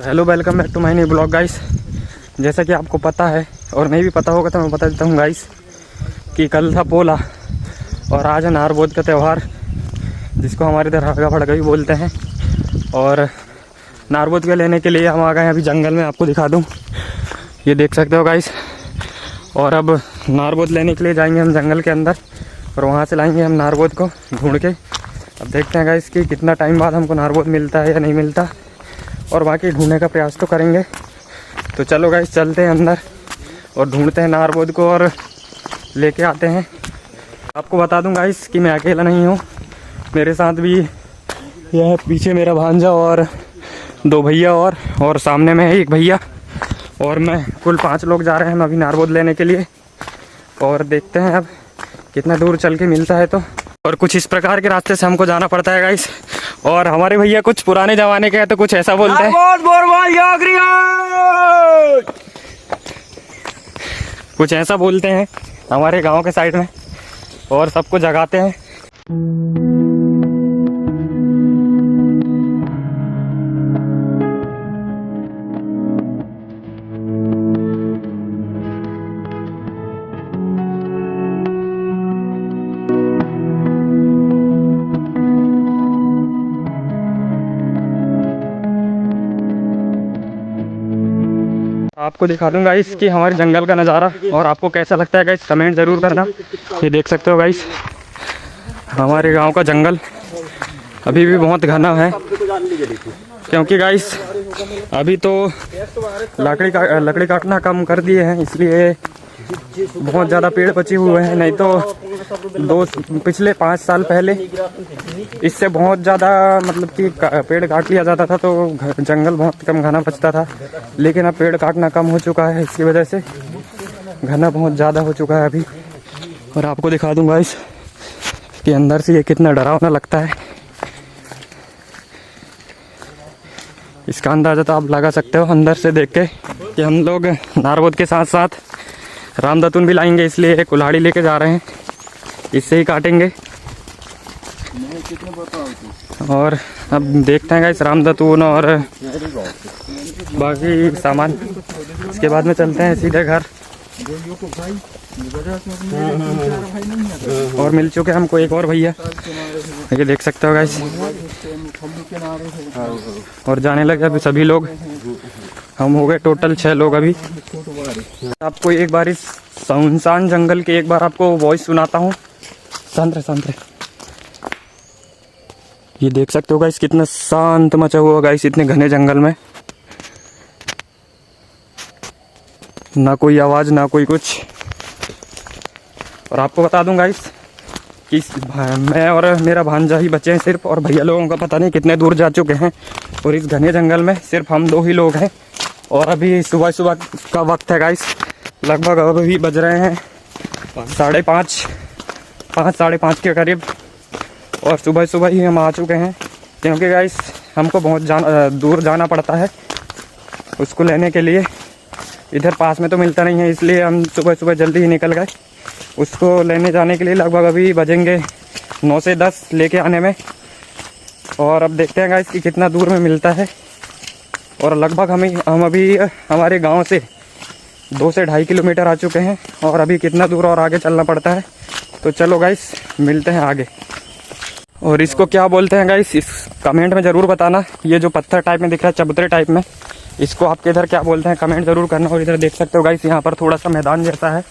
Hello, welcome back to my new blog guys. जैसा कि आपको पता है और नहीं भी पता होगा तो मैं बता देता हूँ गाइस कि कल था पोला और आज है नारबोद का त्यौहार, जिसको हमारे इधर हड़गा फड़गा भी बोलते हैं। और नारबोद के लेने के लिए हम आ गए हैं अभी जंगल में। आपको दिखा दूँ, ये देख सकते हो गाइस। और अब नारबोद लेने के लिए जाएंगे हम जंगल के अंदर और वहाँ से लाएंगे हम नारबोद को ढूंढ के। अब देखते हैं गाइस कि कितना टाइम बाद हमको नारबोद मिलता है या नहीं मिलता, और बाकी ढूंढने का प्रयास तो करेंगे। तो चलो गाइस, चलते हैं अंदर और ढूंढते हैं नारबोद को और लेके आते हैं। आपको बता दूं गाइस कि मैं अकेला नहीं हूँ, मेरे साथ भी यह है पीछे मेरा भांजा और दो भैया और सामने में है एक भैया, और मैं कुल 5 लोग जा रहे हैं अभी नारबोद लेने के लिए। और देखते हैं अब कितना दूर चल के मिलता है। तो और कुछ इस प्रकार के रास्ते से हमको जाना पड़ता है गाइस। और हमारे भैया कुछ पुराने जमाने के हैं तो कुछ ऐसा बोलते हैं, कुछ ऐसा बोलते हैं हमारे गांव के साइड में, और सबको जगाते हैं। आपको दिखा दूंगा गाइस कि हमारे जंगल का नज़ारा, और आपको कैसा लगता है गाइस कमेंट ज़रूर करना। ये देख सकते हो गाइस, हमारे गांव का जंगल अभी भी बहुत घना है, क्योंकि गाइस अभी तो लकड़ी काटना कम कर दिए हैं, इसलिए बहुत ज़्यादा पेड़ बचे हुए हैं। नहीं तो पिछले 5 साल पहले इससे बहुत ज़्यादा मतलब कि पेड़ काट लिया जाता था तो जंगल बहुत कम घना बचता था। लेकिन अब पेड़ काटना कम हो चुका है, इसकी वजह से घना बहुत ज़्यादा हो चुका है अभी। और आपको दिखा दूंगा इस कि अंदर से ये कितना डरावना लगता है। इसका अंदाज़ा तो आप लगा सकते हो अंदर से देख के कि हम लोग नारबोद के साथ साथ रामदतून भी लाएंगे, इसलिए कुल्हाड़ी लेके जा रहे हैं, इससे ही काटेंगे। और अब देखते हैं गाइस रामदतून और बाकी सामान, इसके बाद में चलते हैं सीधे घर। और मिल चुके हमको एक और भैया, ये देख सकते हो गाइस। और जाने लगे अभी सभी लोग, हम हो गए टोटल 6 लोग अभी। आपको एक बार इस सुनसान जंगल के एक बार आपको वॉइस सुनाता हूँ। संतरे ये देख सकते हो गाइस कितना शांत मचा हुआ गाइस इतने घने जंगल में, ना कोई आवाज़ ना कोई कुछ। और आपको बता दूं गाइस कि मैं और मेरा भांजा ही बचे हैं सिर्फ, और भैया लोगों का पता नहीं कितने दूर जा चुके हैं। और इस घने जंगल में सिर्फ हम 2 ही लोग हैं। और अभी सुबह का वक्त है गाइस, लगभग अभी बज रहे हैं 5:30 साढ़े 5 के करीब। और सुबह ही हम आ चुके हैं, क्योंकि गाइस हमको बहुत दूर जाना पड़ता है उसको लेने के लिए। इधर पास में तो मिलता नहीं है, इसलिए हम सुबह जल्दी ही निकल गए उसको लेने जाने के लिए। लगभग अभी बजेंगे 9 से 10 लेके आने में। और अब देखते हैं गाइस कि कितना दूर में मिलता है। और लगभग हम अभी हमारे गांव से 2 से 2.5 किलोमीटर आ चुके हैं, और अभी कितना दूर और आगे चलना पड़ता है। तो चलो गाइस मिलते हैं आगे। और इसको क्या बोलते हैं गाइस, इस कमेंट में ज़रूर बताना। ये जो पत्थर टाइप में दिख रहा है चबूतरे टाइप में, इसको आपके इधर क्या बोलते हैं कमेंट ज़रूर करना। और इधर देख सकते हो गाइस, यहाँ पर थोड़ा सा मैदान जैसा है,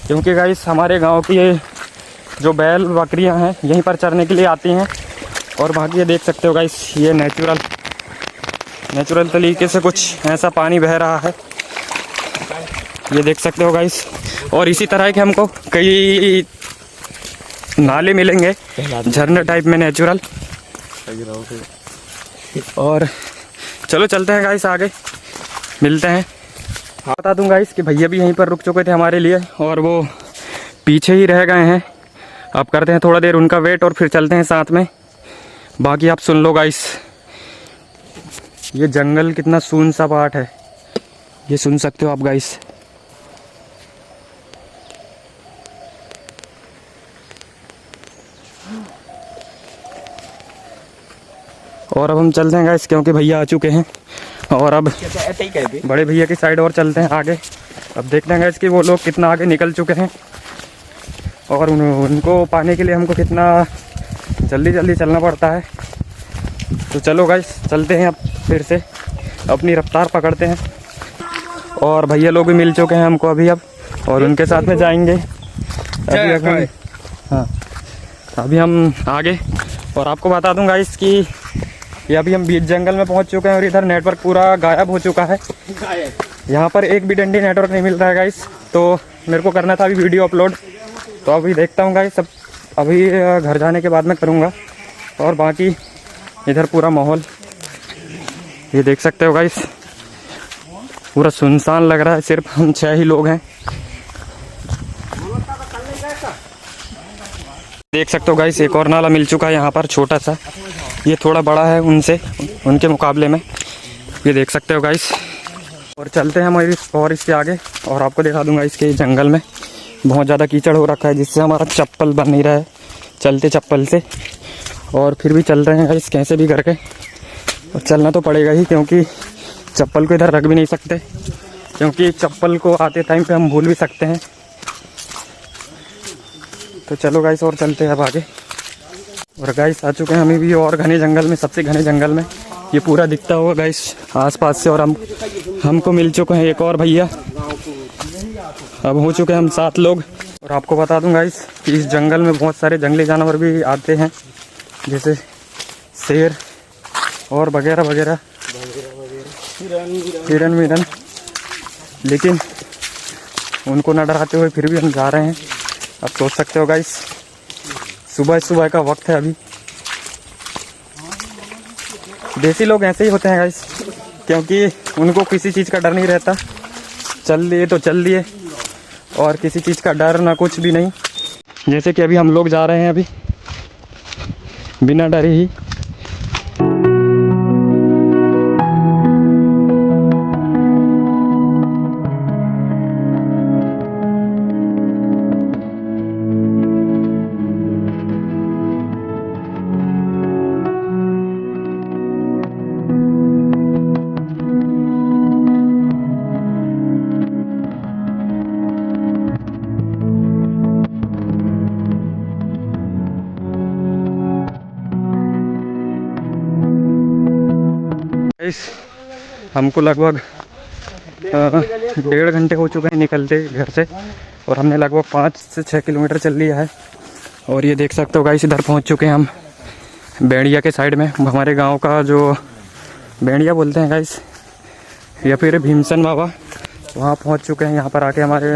क्योंकि गाइस हमारे गांव की ये जो बैल बकरियां हैं यहीं पर चरने के लिए आती हैं। और बाकी ये देख सकते हो गाइस, ये नेचुरल तरीके से कुछ ऐसा पानी बह रहा है, ये देख सकते हो गाइस। और इसी तरह के हमको कई नाले मिलेंगे झरने टाइप में नेचुरल। और चलो चलते हैं गाइस आगे, मिलते हैं। बता दूं गाइस कि भैया भी यहीं पर रुक चुके थे हमारे लिए, और वो पीछे ही रह गए हैं। अब करते हैं थोड़ा देर उनका वेट और फिर चलते हैं साथ में। बाकी आप सुन लो गाइस, ये जंगल कितना सुन सपाट है, ये सुन सकते हो आप गाइस। और अब हम चलते हैं गाइस, क्योंकि भैया आ चुके हैं और अब बड़े भैया की साइड और चलते हैं आगे। अब देखते हैं कि वो लोग कितना आगे निकल चुके हैं और उनको पाने के लिए हमको कितना जल्दी जल्दी चलना पड़ता है। तो चलो गाइस चलते हैं अब फिर से, अपनी रफ्तार पकड़ते हैं। और भैया लोग भी मिल चुके हैं हमको अभी अब, और उनके साथ में जाएंगे अभी हम आगे। और आपको बता दूं गाइस कि ये अभी हम बीच जंगल में पहुंच चुके हैं और इधर नेटवर्क पूरा गायब हो चुका है। यहाँ पर एक भी डंडी नेटवर्क नहीं मिल रहा है गाइस। तो मेरे को करना था अभी वीडियो अपलोड, तो अभी देखता हूँ गाइस, सब अभी घर जाने के बाद में करूँगा। और बाकी इधर पूरा माहौल ये देख सकते हो गाइस, पूरा सुनसान लग रहा है, सिर्फ हम 6 ही लोग हैं। देख सकते हो गाइस एक और नाला मिल चुका है यहाँ पर, छोटा सा। ये थोड़ा बड़ा है उनके मुकाबले में, ये देख सकते हो गाइस। और चलते हैं हमारी और इसके आगे, और आपको दिखा दूंगा इसके जंगल में बहुत ज़्यादा कीचड़ हो रखा है, जिससे हमारा चप्पल बन नहीं रहा है चलते चप्पल से। और फिर भी चल रहे हैं गाइस कैसे भी करके, और चलना तो पड़ेगा ही, क्योंकि चप्पल को इधर रख भी नहीं सकते, क्योंकि चप्पल को आते टाइम पे हम भूल भी सकते हैं। तो चलो गाइस और चलते हैं अब आगे। और गाइस आ चुके हैं हम भी और घने जंगल में, सबसे घने जंगल में। ये पूरा दिखता होगा गाइस आसपास से। और हमको मिल चुके हैं एक और भैया, अब हो चुके हैं हम 7 लोग। और आपको बता दूं गाइस कि इस जंगल में बहुत सारे जंगली जानवर भी आते हैं, जैसे शेर और वगैरह वगैरह, हिरन विरन। लेकिन उनको न डराते हुए फिर भी हम जा रहे हैं। अब सोच सकते हो गाइस सुबह सुबह का वक्त है अभी। देसी लोग ऐसे ही होते हैं गाइस, क्योंकि उनको किसी चीज़ का डर नहीं रहता। चल लिए तो चल लिए, और किसी चीज़ का डर ना कुछ भी नहीं। जैसे कि अभी हम लोग जा रहे हैं अभी बिना डरे ही। हमको लगभग 1.5 घंटे हो चुके हैं निकलते घर से, और हमने लगभग 5 से 6 किलोमीटर चल लिया है। और ये देख सकते हो गाइस इधर पहुंच चुके हैं हम बेड़िया के साइड में। हमारे गांव का जो बेड़िया बोलते हैं गाइस, या फिर भीमसन बाबा, वहाँ पहुंच चुके हैं। यहाँ पर आके हमारे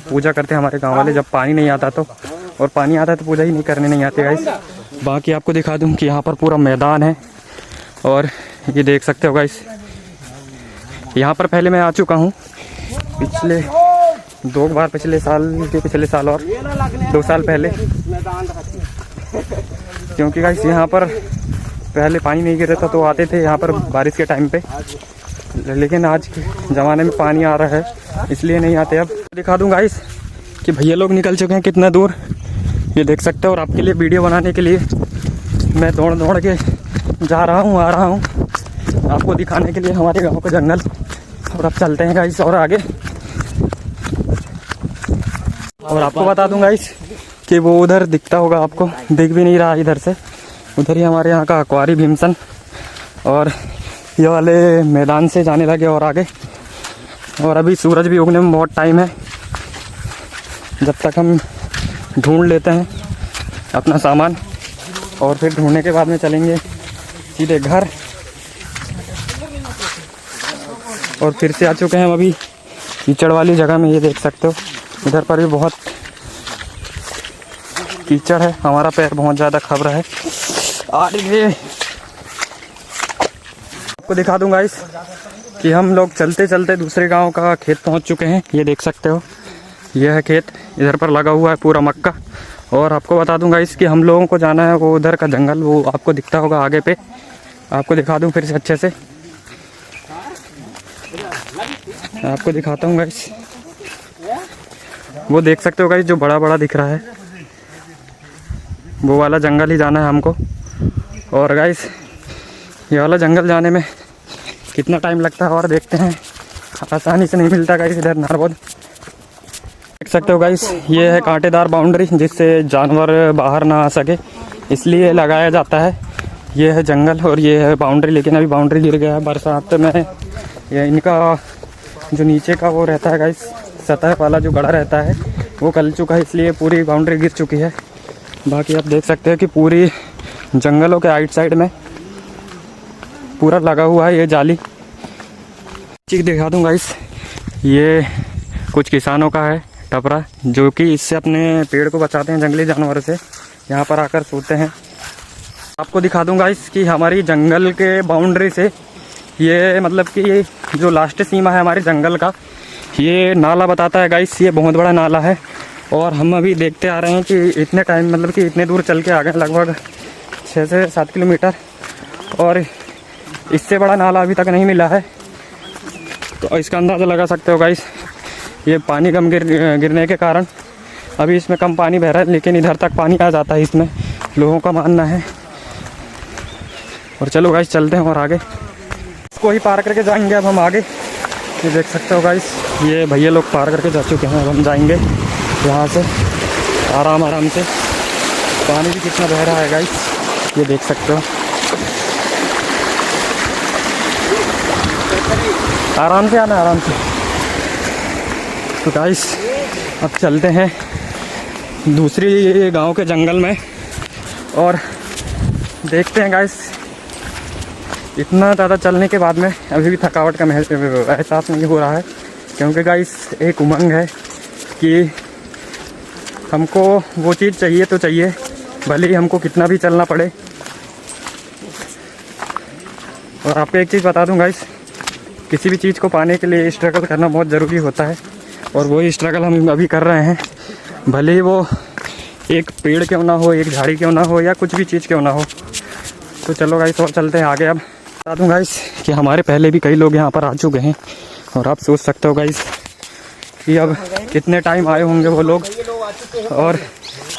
पूजा करते हैं हमारे गाँव वाले, जब पानी नहीं आता तो। और पानी आता है तो पूजा ही नहीं करने नहीं आते गाइस। बाकी आपको दिखा दूँ कि यहाँ पर पूरा मैदान है, और ये देख सकते हो गाइस यहाँ पर पहले मैं आ चुका हूँ पिछले 2 बार, पिछले साल और 2 साल पहले। क्योंकि गाइस यहाँ पर पहले पानी नहीं गिर रहा था, तो आते थे यहाँ पर बारिश के टाइम पे। लेकिन आज के ज़माने में पानी आ रहा है, इसलिए नहीं आते। अब दिखा दूँ गाइस कि भैया लोग निकल चुके हैं कितना दूर, ये देख सकते हो। और आपके लिए वीडियो बनाने के लिए मैं दौड़ दौड़ के जा रहा हूँ, आ रहा हूँ आपको दिखाने के लिए हमारे गांव का जंगल। और अब चलते हैं गाइस और आगे। और आपको बता दूं गाइस कि वो उधर दिखता होगा, आपको दिख भी नहीं रहा इधर से, उधर ही हमारे यहाँ का अकवारी भीमसन। और ये वाले मैदान से जाने लगे और आगे। और अभी सूरज भी उगने में बहुत टाइम है, जब तक हम ढूंढ लेते हैं अपना सामान, और फिर ढूंढने के बाद में चलेंगे सीधे घर। और फिर से आ चुके हैं हम अभी कीचड़ वाली जगह में, ये देख सकते हो। इधर पर भी बहुत कीचड़ है, हमारा पैर बहुत ज़्यादा खब रहा है। आपको दिखा दूंगा इस कि हम लोग चलते चलते दूसरे गांव का खेत पहुंच चुके हैं। ये देख सकते हो, यह है खेत, इधर पर लगा हुआ है पूरा मक्का। और आपको बता दूंगा इस कि हम लोगों को जाना है वो उधर का जंगल, वो आपको दिखता होगा आगे पे। आपको दिखा दूं फिर से अच्छे से, आपको दिखाता हूँ गाइस। वो देख सकते हो गाइस जो बड़ा बड़ा दिख रहा है, वो वाला जंगल ही जाना है हमको। और गाइस ये वाला जंगल जाने में कितना टाइम लगता है और देखते हैं। आसानी से नहीं मिलता गाइस इधर नारबोद। देख सकते हो गाइस, ये है कांटेदार बाउंड्री जिससे जानवर बाहर ना आ सके, इसलिए लगाया जाता है। ये है जंगल और ये है बाउंड्री, लेकिन अभी बाउंड्री गिर गया है बरसात में। ये इनका जो नीचे का वो रहता है गाइस, सतह वाला जो गड़ा रहता है वो कल चुका है, इसलिए पूरी बाउंड्री गिर चुकी है। बाकी आप देख सकते हैं कि पूरी जंगलों के आइट साइड में पूरा लगा हुआ है ये जाली। चीज़ दिखा दूँ गाइस, ये कुछ किसानों का है टपरा, जो कि इससे अपने पेड़ को बचाते हैं जंगली जानवरों से। यहाँ पर आकर सोते हैं। आपको दिखा दूँ गाइस कि हमारी जंगल के बाउंड्री से ये मतलब कि ये जो लास्ट सीमा है हमारे जंगल का, ये नाला बताता है गाइस। ये बहुत बड़ा नाला है और हम अभी देखते आ रहे हैं कि इतने टाइम मतलब कि इतने दूर चल के आ गए, लगभग 6 से 7 किलोमीटर, और इससे बड़ा नाला अभी तक नहीं मिला है। तो इसका अंदाज़ा लगा सकते हो गाइस, ये पानी कम गिरने के कारण अभी इसमें कम पानी बह रहा है, लेकिन इधर तक पानी आ जाता है इसमें, लोगों का मानना है। और चलो गाइस चलते हैं और आगे इसको ही पार करके जाएंगे अब हम आगे। ये देख सकते हो गाइस, ये भैया लोग पार करके जा चुके हैं। अब हम जाएंगे यहाँ से आराम आराम से। पानी भी कितना बह रहा है गाइस, ये देख सकते हो। आराम से आना, आराम से। तो गाइस अब चलते हैं दूसरी गांव के जंगल में और देखते हैं गाइस। इतना ज़्यादा चलने के बाद में अभी भी थकावट का एहसास नहीं हो रहा है, क्योंकि गाइस एक उमंग है कि हमको वो चीज़ चाहिए तो चाहिए, भले ही हमको कितना भी चलना पड़े। और आपको एक चीज़ बता दूं गाइस, किसी भी चीज़ को पाने के लिए स्ट्रगल करना बहुत ज़रूरी होता है, और वही स्ट्रगल हम अभी कर रहे हैं। भले ही वो एक पेड़ क्यों ना हो, एक झाड़ी क्यों ना हो, या कुछ भी चीज़ क्यों ना हो। तो चलो गाइस और चलते हैं आगे। अब बता दूँ गाइस कि हमारे पहले भी कई लोग यहाँ पर आ चुके हैं, और आप सोच सकते हो गाइस कि अब कितने टाइम आए होंगे वो लोग और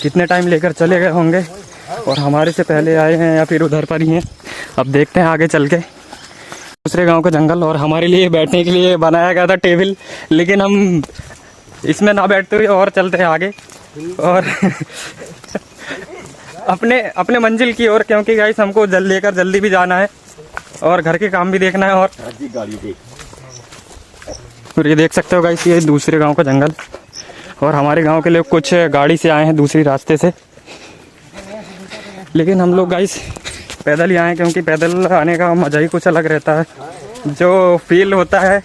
कितने टाइम लेकर चले गए होंगे, और हमारे से पहले आए हैं या फिर उधर पर ही हैं। अब देखते हैं आगे चल के दूसरे गांव का जंगल। और हमारे लिए बैठने के लिए बनाया गया था टेबल, लेकिन हम इसमें ना बैठते हुए और चलते हैं आगे और अपने मंजिल की ओर, क्योंकि गाइस हमको लेकर जल्दी भी जाना है और घर के काम भी देखना है। और ये देख सकते हो गाइस, ये दूसरे गांव का जंगल, और हमारे गांव के लोग कुछ गाड़ी से आए हैं दूसरी रास्ते से, लेकिन हम लोग गाइस पैदल ही आए, क्योंकि पैदल आने का मज़ा ही कुछ अलग रहता है। जो फील होता है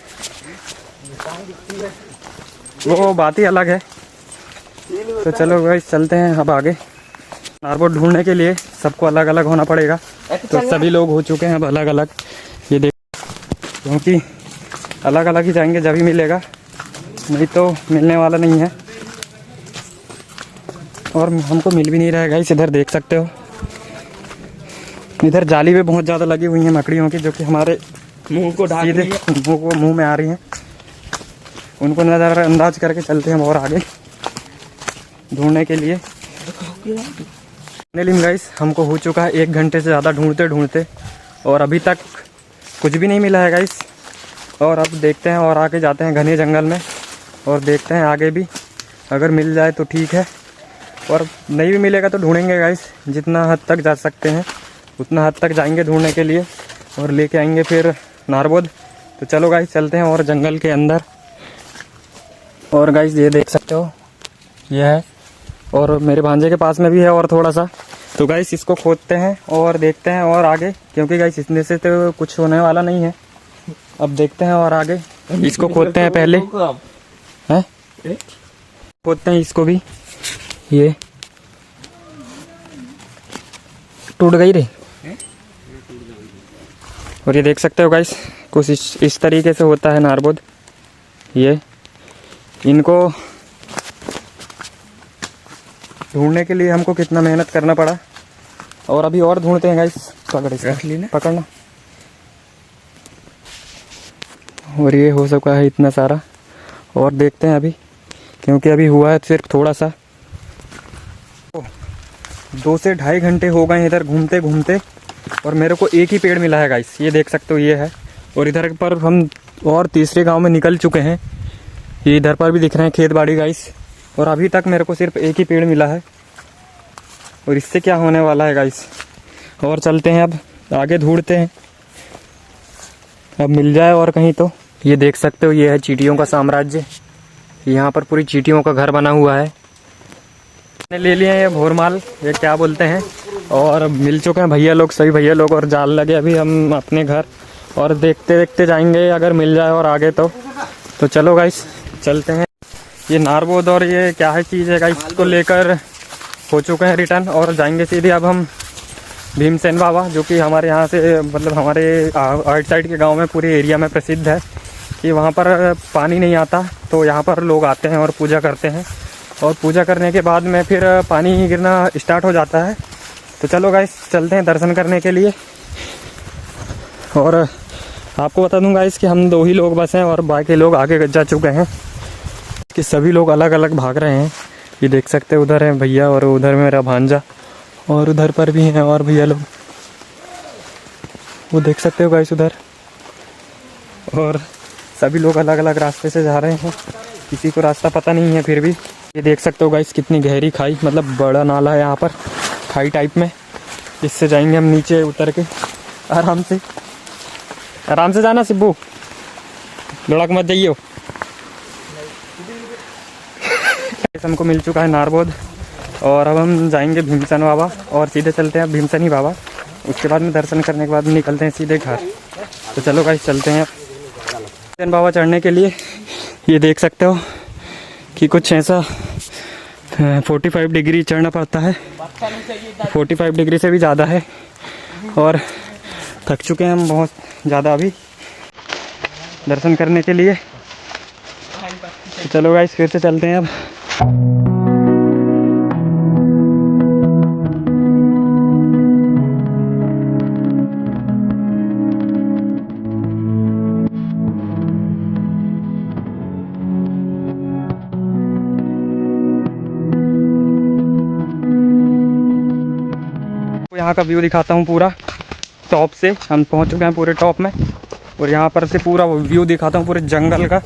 वो बात ही अलग है। तो चलो गाइस चलते हैं अब आगे। नारबोद ढूंढने के लिए सबको अलग अलग होना पड़ेगा, तो सभी लोग हो चुके हैं अब अलग अलग। ये देख, क्योंकि अलग अलग ही जाएंगे जब ही मिलेगा, नहीं तो मिलने वाला नहीं है। और हमको मिल भी नहीं रहा है गाइस। इधर देख सकते हो, इधर जाली भी बहुत ज़्यादा लगी हुई हैं मकड़ियों की, जो कि हमारे मुंह को सीधे मुंह में आ रही हैं। उनको नज़रअंदाज करके चलते हैं और आगे ढूंढने के लिए। गाइस हमको हो चुका है 1 घंटे से ज़्यादा ढूंढते ढूंढते, और अभी तक कुछ भी नहीं मिला है गाइस। और अब देखते हैं और आगे जाते हैं घने जंगल में, और देखते हैं आगे भी अगर मिल जाए तो ठीक है, और नहीं भी मिलेगा तो ढूंढेंगे गाइस। जितना हद तक जा सकते हैं उतना हद तक जाएंगे ढूंढने के लिए, और लेके आएंगे फिर नारबोद। तो चलो गाइस चलते हैं और जंगल के अंदर। और गाइस ये देख सकते हो, ये है, और मेरे भांजे के पास में भी है और थोड़ा सा। तो गाइस इसको खोदते हैं और देखते हैं और आगे, क्योंकि गाइस इसमें से तो कुछ होने वाला नहीं है। अब देखते हैं और आगे, इसको खोदते हैं पहले, हैं खोदते हैं इसको भी। ये टूट गई रे। और ये देख सकते हो गाइस, कुछ इस तरीके से होता है नारबोद। ये इनको ढूंढने के लिए हमको कितना मेहनत करना पड़ा, और अभी और ढूंढते हैं गाइस। पकड़ना। और ये हो सका है इतना सारा, और देखते हैं अभी, क्योंकि अभी हुआ है सिर्फ थोड़ा सा। 2 से 2.5 घंटे हो गए इधर घूमते घूमते, और मेरे को एक ही पेड़ मिला है गाइस। ये देख सकते हो, ये है, और इधर पर हम और तीसरे गांव में निकल चुके हैं। ये इधर पर भी दिख रहे हैं खेत बाड़ी गाइस। और अभी तक मेरे को सिर्फ एक ही पेड़ मिला है और इससे क्या होने वाला है गाइस। और चलते हैं अब आगे, ढूंढते हैं अब मिल जाए और कहीं तो। ये देख सकते हो, ये है चींटियों का साम्राज्य। यहाँ पर पूरी चींटियों का घर बना हुआ है। मैंने ले लिए हैं ये भोरमाल, ये क्या बोलते हैं, और मिल चुके हैं भैया लोग, सभी भैया लोग, और जाल लगे अभी हम अपने घर। और देखते देखते जाएंगे अगर मिल जाए और आगे तो चलो गाइस चलते हैं। ये नारबोद और ये क्या है चीज़ है गाइस, इसको लेकर हो चुके हैं रिटर्न और जाएंगे सीधे अब हम भीमसेन बाबा, जो कि हमारे यहाँ से मतलब हमारे आउट साइड के गांव में पूरे एरिया में प्रसिद्ध है कि वहाँ पर पानी नहीं आता, तो यहाँ पर लोग आते हैं और पूजा करते हैं। और पूजा करने के बाद में फिर पानी गिरना स्टार्ट हो जाता है। तो चलो गाइस चलते हैं दर्शन करने के लिए। और आपको बता दूं गाइस कि हम 2 ही लोग बस हैं और बाकी लोग आगे जा चुके हैं, कि सभी लोग अलग अलग भाग रहे हैं। ये देख सकते हैं, उधर है भैया और उधर मेरा भांजा, और उधर पर भी हैं और भैया लोग, वो देख सकते हो गाइस उधर। और सभी लोग अलग अलग रास्ते से जा रहे हैं, किसी को रास्ता पता नहीं है फिर भी। ये देख सकते हो गाइस कितनी गहरी खाई, मतलब बड़ा नाला है यहाँ पर, खाई टाइप में। इससे जाएंगे हम नीचे उतर के आराम से। आराम से जाना सिब्बू, लड़क मत जाइयो। हमको मिल चुका है नारबोद और अब हम जाएंगे भीमसेन बाबा और सीधे चलते हैं भीमसेन ही बाबा। उसके बाद में दर्शन करने के बाद निकलते हैं सीधे घर। तो चलो गाइस चलते हैं भीमसेन बाबा चढ़ने के लिए। ये देख सकते हो कि कुछ ऐसा 45 डिग्री चढ़ना पड़ता है, 45 डिग्री से भी ज़्यादा है। और थक चुके हैं हम बहुत ज़्यादा अभी दर्शन करने के लिए। तो चलो गाइस फिर से चलते हैं अब। यहाँ का व्यू दिखाता हूँ पूरा टॉप से। हम पहुँच चुके हैं पूरे टॉप में और यहाँ पर से पूरा व्यू दिखाता हूँ पूरे जंगल का।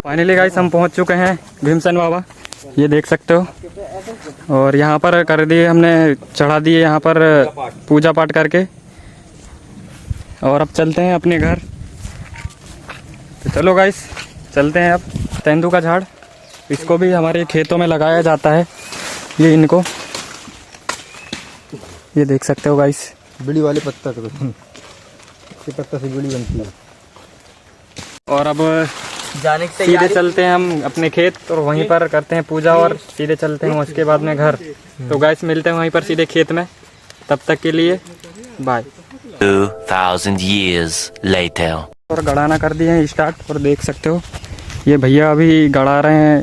फाइनली गाइस हम पहुंच चुके हैं भीमसेन बाबा, ये देख सकते हो। और यहाँ पर कर दिए हमने, चढ़ा दिए यहाँ पर पूजा पाठ करके। और अब चलते हैं अपने घर। तो चलो गाइस चलते हैं अब। तेंदू का झाड़, इसको भी हमारे खेतों में लगाया जाता है। ये इनको ये देख सकते हो गाइस, बीड़ी वाले पत्ता तो पत्ता से बीड़ी बनती है। और अब जाने के सीधे चलते हैं हम अपने खेत और वहीं पर करते हैं पूजा और सीधे चलते हैं उसके बाद में घर। तो गाइस मिलते हैं वहीं पर सीधे खेत में, तब तक के लिए बाय। 2000 years later। और गड़ाना कर दिए हैं स्टार्ट। और देख सकते हो ये भैया अभी गड़ा रहे हैं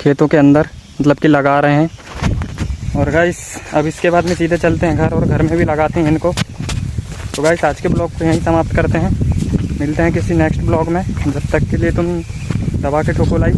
खेतों के अंदर, मतलब कि लगा रहे हैं। और गाइस अब इसके बाद में सीधे चलते हैं घर और घर में भी लगाते हैं इनको। तो गाइस आज के ब्लॉग को यहीं समाप्त करते हैं, मिलते हैं किसी नेक्स्ट ब्लॉग में। जब तक के लिए तुम दबा के ठोको लाइक।